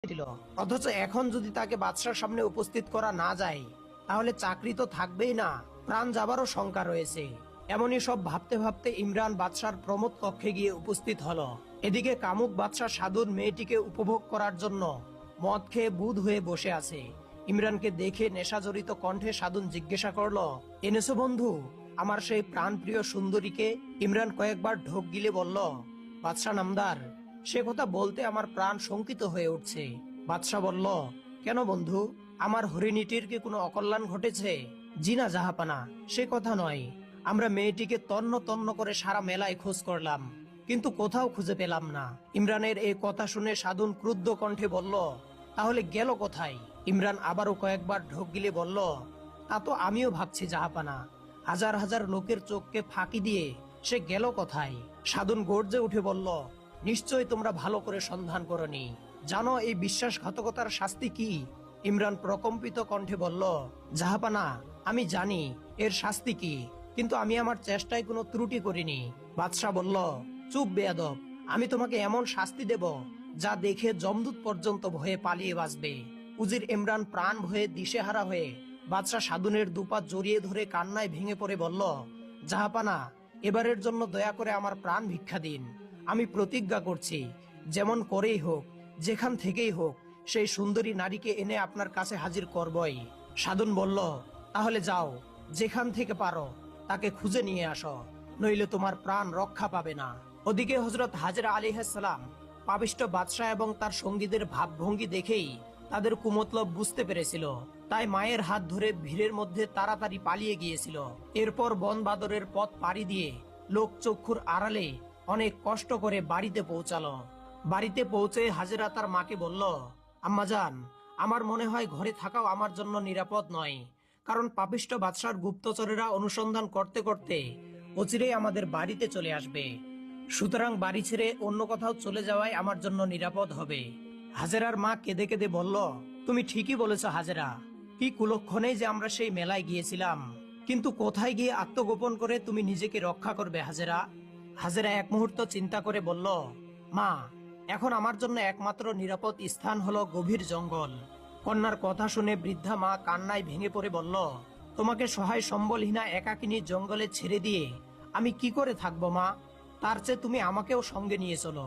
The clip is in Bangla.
ছিল। অথচ এখন যদি তাকে বাদশার সামনে উপস্থিত করা না যায় তাহলে চাকরি তো থাকবেই না, প্রাণ যাবারও শঙ্কা রয়েছে। এমনই সব ভাবতে ভাবতে ইমরান বাদশার প্রমোদ কক্ষে গিয়ে উপস্থিত হলো। এদিকে কামুক বাদশাহ সাধুর মেয়েটিকে উপভোগ করার জন্য মদ খেয়ে বুঁদ হয়ে বসে আছে। ইমরানকে দেখে নেশাজড়িত কণ্ঠে সাধুন জিজ্ঞাসা করলো, এনেছো বন্ধু আমার সেই প্রাণপ্রিয় সুন্দরীকে? ইমরান কয়েকবার ঢোক গিলে বলল, বাদশাহ নামদার, সে কথা বলতে আমার প্রাণ শঙ্কিত হয়ে উঠছে। বাদশাহ বলল, কেন বন্ধু, আমার হরিণীটির কি কোনো অকল্যাণ ঘটেছে? জি না জাহাপানা, সে কথা নয়। আমরা মেয়েটিকে তন্ন তন্ন করে সারা মেলায় খোঁজ করলাম, কিন্তু কোথাও খুঁজে পেলাম না। ইমরানের এই কথা শুনে সাধুন ক্রুদ্ধ কণ্ঠে বলল, তাহলে গেল কোথায়? ইমরান আবারও কয়েকবার ঢোক গিলে বলল, তা তো আমিও ভাবছি জাহাপানা, হাজার হাজার লোকের চোখকে ফাঁকি দিয়ে সে গেল কোথায়? সাধুন গর্জে উঠে বলল, নিশ্চয় তোমরা ভালো করে সন্ধান করনি, জানো এই বিশ্বাসঘাতকতার শাস্তি কি? ইমরান প্রকম্পিত কণ্ঠে বলল, জাহাপানা, আমি জানি এর শাস্তি কি, কিন্তু আমি আমার চেষ্টায় কোনো ত্রুটি করিনি। বাদশাহ বলল, চুপ বেয়াদব, আমি তোমাকে এমন শাস্তি দেব যা দেখে যমদূত পর্যন্ত ভয়ে পালিয়ে বাঁচবে। উজির ইমরান প্রাণ ভয়ে দিশেহারা হয়ে বাদশাহ সাধুনের দুপা জড়িয়ে ধরে কান্নায় ভেঙে পড়ে বলল, জাহাপানা, এবারের জন্য দয়া করে আমার প্রাণ ভিক্ষা দিন। আমি প্রতিজ্ঞা করছি, যেমন করেই হোক, যেখান থেকেই হোক, সেই সুন্দরী নারীকে এনে আপনার কাছে হাজির করবই। সাধুন বলল, তাহলে যাও, যেখান থেকে পারো তাকে খুঁজে নিয়ে আসো, নইলে তোমার প্রাণ রক্ষা পাবে না। ওদিকে হযরত হাজরা আলাইহিস সালাম পাপিষ্ঠ বাদশাহ এবং তার সঙ্গীদের ভাবভঙ্গি দেখেই তাদের কুমতলব বুঝতে পেরেছিল, তাই মায়ের হাত ধরে ভিড়ের মধ্যে তাড়াতাড়ি পালিয়ে গিয়েছিল। এরপর বন বাদরের পথ পাড়ি দিয়ে লোক চক্ষুর আড়ালে অনেক কষ্ট করে বাড়িতে পৌঁছালো। বাড়িতে পৌঁছে হাজেরা তার মাকে বলল, আম্মাজান, আমার মনে হয় ঘরে থাকাও আমার জন্য নিরাপদ নয়, কারণ পাপিষ্ঠ বাদশার গুপ্তচরেরা অনুসন্ধান করতে করতে অচিরেই আমাদের বাড়িতে চলে আসবে। সুতরাং বাড়ি ছেড়ে অন্য কোথাও চলে যাওয়াই আমার জন্য নিরাপদ হবে। হাজেরার মা কেঁদে কেঁদে বলল, তুমি ঠিকই বলেছ হাজেরা, কি কুলক্ষণেই যে আমরা সেই মেলায় গিয়েছিলাম, কিন্তু কোথায় গিয়ে আত্মগোপন করে তুমি নিজেকে রক্ষা করবে হাজেরা? হাজেরা এক মুহূর্ত চিন্তা করে বলল, মা, এখন আমার জন্য একমাত্র নিরাপদ স্থান হলো গভীর জঙ্গল। কন্যার কথা শুনে বৃদ্ধা মা কান্নায় ভেঙে পড়ে বলল, তোমাকে সহায় সম্বলহীনা একাকিনী জঙ্গলে ছেড়ে দিয়ে আমি কি করে থাকবো মা? তার চেয়ে তুমি আমাকেও সঙ্গে নিয়ে চলো।